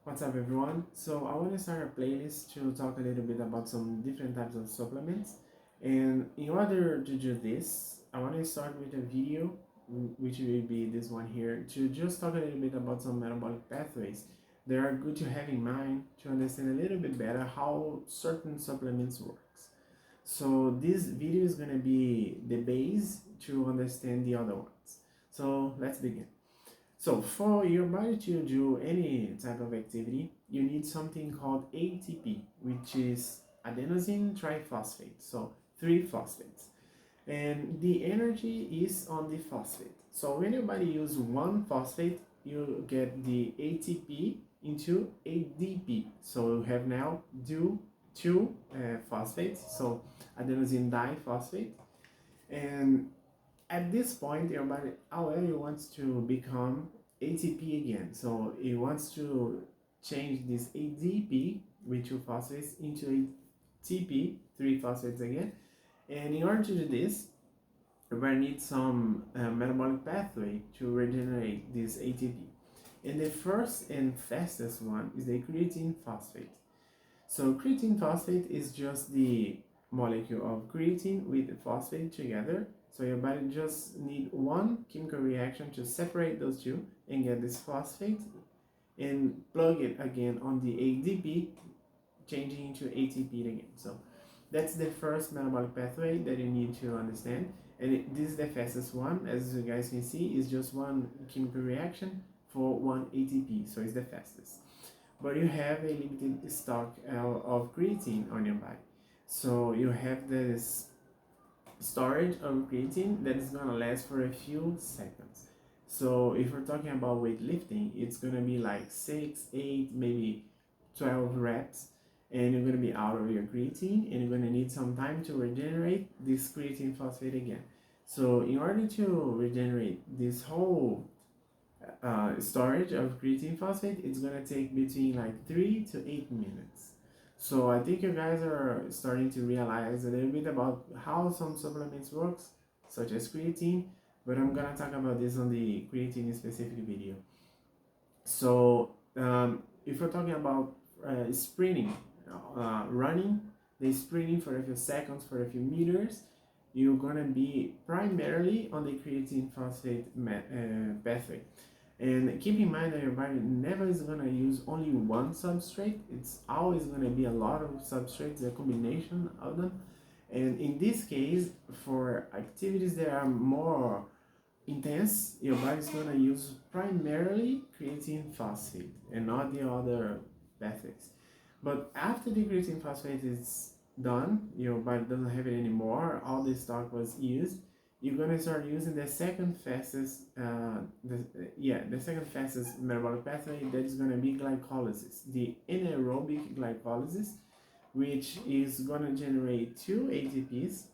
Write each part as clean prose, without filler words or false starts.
What's up, everyone? So I want to start a playlist to talk a little bit about some different types of supplements. And in order to do this, I want to start with a video, which will be this one here, to just talk a little bit about some metabolic pathways that are good to have in mind to understand a little bit better how certain supplements works. So this video is going to be the base to understand the other ones. So let's begin. So for your body to do any type of activity, you need something called ATP, which is adenosine triphosphate, so three phosphates. And the energy is on the phosphate. So when your body uses one phosphate, you get the ATP into ADP. So you have now two phosphates, so adenosine diphosphate. And at this point, your body already wants to become ATP again. So it wants to change this ADP with two phosphates into ATP, three phosphates again. And in order to do this, your body needs some metabolic pathway to regenerate this ATP. And the first and fastest one is the creatine phosphate. So creatine phosphate is just the molecule of creatine with the phosphate together. So your body just need one chemical reaction to separate those two and get this phosphate and plug it again on the ADP, changing into ATP again. So that's the first metabolic pathway that you need to understand. And this is the fastest one, as you guys can see, is just one chemical reaction for one ATP, so it's the fastest. But you have a limited stock of creatine on your body. So you have this storage of creatine that is gonna last for a few seconds. So if we're talking about weightlifting, it's gonna be like 6, 8, maybe 12 reps, and you're gonna be out of your creatine, and you're gonna need some time to regenerate this creatine phosphate again. So in order to regenerate this whole storage of creatine phosphate, it's gonna take between like 3 to 8 minutes. So I think you guys are starting to realize a little bit about how some supplements works, such as creatine, but I'm gonna talk about this on the creatine specific video. So if we're talking about sprinting, running, the sprinting for a few seconds, for a few meters, you're gonna be primarily on the creatine phosphate pathway. And keep in mind that your body never is going to use only one substrate. It's always going to be a lot of substrates, a combination of them. And in this case, for activities that are more intense, your body is going to use primarily creatine phosphate and not the other pathways. But after the creatine phosphate is done, your body doesn't have it anymore, all the stock was used, you're gonna start using the second fastest, the second fastest metabolic pathway, that is gonna be glycolysis, the anaerobic glycolysis, which is gonna generate 2 ATPs,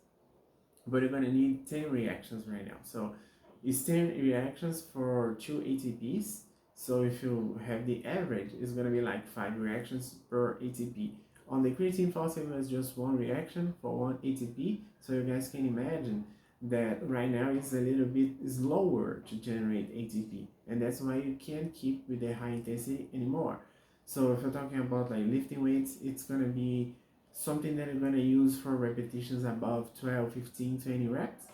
but you're gonna need 10 reactions right now. So it's 10 reactions for 2 ATPs. So if you have the average, it's gonna be like 5 reactions per ATP. On the creatine phosphate, it's just 1 reaction for 1 ATP. So you guys can imagine that right now it's a little bit slower to generate ATP, and that's why you can't keep with the high intensity anymore. So if you're talking about like lifting weights, it's gonna be something that you're gonna use for repetitions above 12, 15, 20 reps.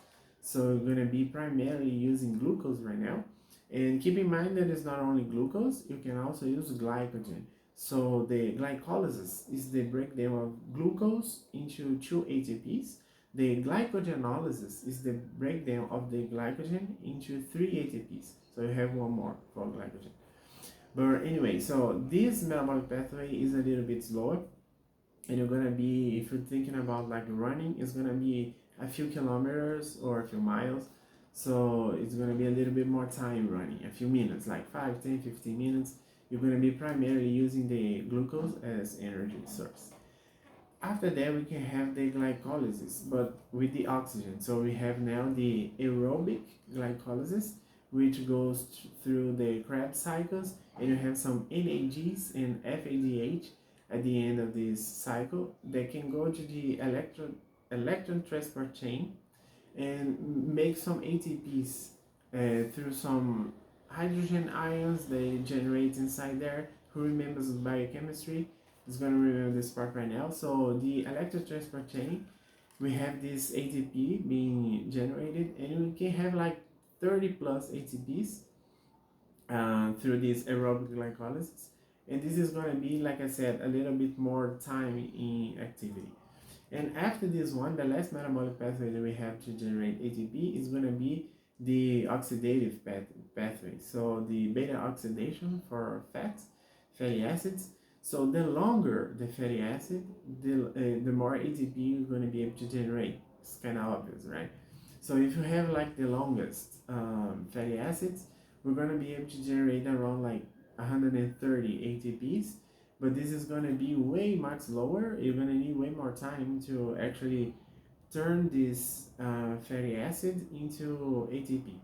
So you're gonna be primarily using glucose right now. And keep in mind that it's not only glucose, you can also use glycogen. So the glycolysis is the breakdown of glucose into 2 ATPs. The glycogenolysis is the breakdown of the glycogen into 3 ATPs. So you have one more for glycogen. But anyway, so this metabolic pathway is a little bit slower. And you're gonna be, if you're thinking about like running, it's gonna be a few kilometers or a few miles. So it's gonna be a little bit more time running, a few minutes, like 5, 10, 15 minutes. You're gonna be primarily using the glucose as energy source. After that, we can have the glycolysis, but with the oxygen. So we have now the aerobic glycolysis, which goes through the Krebs cycles, and you have some NADs and FADH at the end of this cycle that can go to the electron transport chain and make some ATPs through some hydrogen ions they generate inside there, who remembers biochemistry is going to remember this part right now. So the electron transport chain, we have this ATP being generated, and we can have like 30 plus ATPs through this aerobic glycolysis. And this is going to be, like I said, a little bit more time in activity. And after this one, the last metabolic pathway that we have to generate ATP is going to be the oxidative pathway. So the beta oxidation for fats, fatty acids. So the longer the fatty acid, the more ATP you're going to be able to generate. It's kind of obvious, right? So if you have like the longest fatty acids, we're going to be able to generate around like 130 ATPs, but this is going to be way much lower. You're going to need way more time to actually turn this fatty acid into ATP.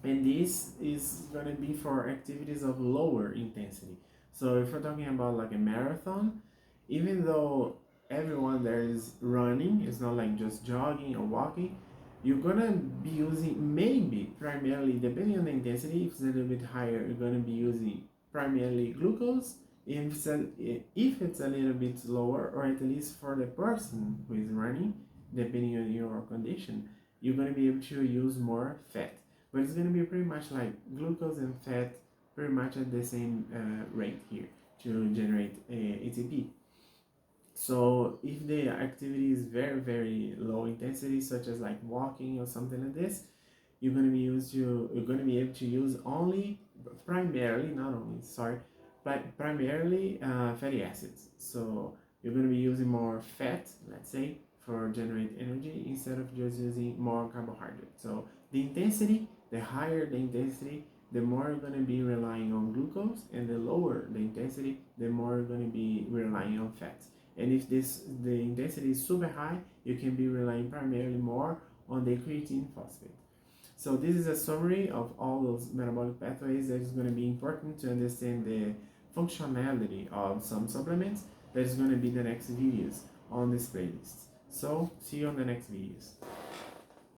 And this is going to be for activities of lower intensity. So if we're talking about like a marathon, even though everyone there is running, it's not like just jogging or walking, you're gonna be using maybe primarily, depending on the intensity, if it's a little bit higher, you're gonna be using primarily glucose. If it's a little bit lower, or at least for the person who is running, depending on your condition, you're gonna be able to use more fat. But it's gonna be pretty much like glucose and fat pretty much at the same rate here to generate ATP. So if the activity is very, very low intensity, such as like walking or something like this, you're going to be able to use only, primarily, not only, sorry, but primarily fatty acids. So you're going to be using more fat, let's say, for generate energy, instead of just using more carbohydrate. So the intensity, the higher the intensity, the more you're going to be relying on glucose, and the lower the intensity, the more you're going to be relying on fats. And if the intensity is super high, you can be relying primarily more on the creatine phosphate. So this is a summary of all those metabolic pathways that is going to be important to understand the functionality of some supplements. That is going to be the next videos on this playlist. So see you on the next videos.